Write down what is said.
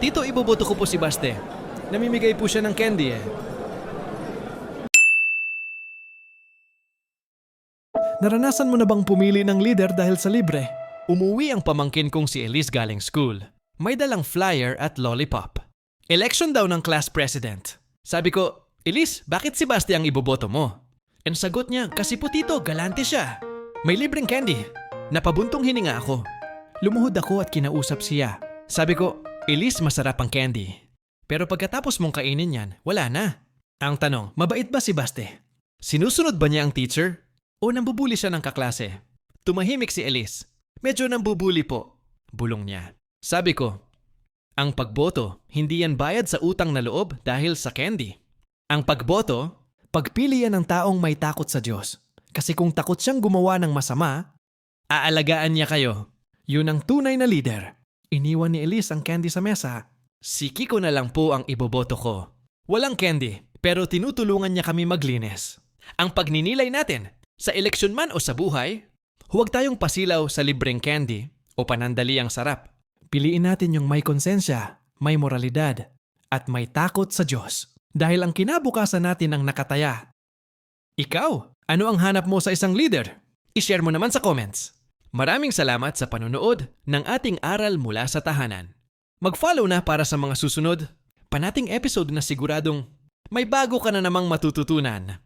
Tito, iboboto ko po si Baste. Namimigay po siya ng candy eh. Naranasan mo na bang pumili ng leader dahil sa libre? Umuwi ang pamangkin kong si Elise galing school. May dalang flyer at lollipop. Election daw ng class president. Sabi ko, Elise, bakit si Basti ang iboboto mo? Ang sagot niya, kasi po tito, galante siya. May libreng candy. Napabuntong hininga ako. Lumuhod ako at kinausap siya. Sabi ko, Elise, masarap ang candy. Pero pagkatapos mong kainin yan, wala na. Ang tanong, mabait ba si Basti? Sinusunod ba niya ang teacher? O nambubuli siya ng kaklase? Tumahimik si Elise. Medyo nambubuli po. Bulong niya. Sabi ko, ang pagboto, hindi yan bayad sa utang na loob dahil sa candy. Ang pagboto, Pagpili yan ng taong may takot sa Diyos. Kasi kung takot siyang gumawa ng masama, aalagaan niya kayo. yun ang tunay na leader. Iniwan ni Elise ang candy sa mesa. Si Kiko na lang po ang iboboto ko. Walang candy, pero tinutulungan niya kami maglinis. Ang pagninilay natin, sa eleksyon man o sa buhay, huwag tayong pasilaw sa libreng candy o panandali ang sarap. Piliin natin yung may konsensya, may moralidad, at may takot sa Diyos. Dahil ang kinabukasan natin ang nakataya. Ikaw, ano ang hanap mo sa isang leader? I-share mo naman sa comments. Maraming salamat sa panonood ng ating aral mula sa tahanan. Mag-follow na para sa mga susunod, panating episode na siguradong may bago ka na namang matututunan.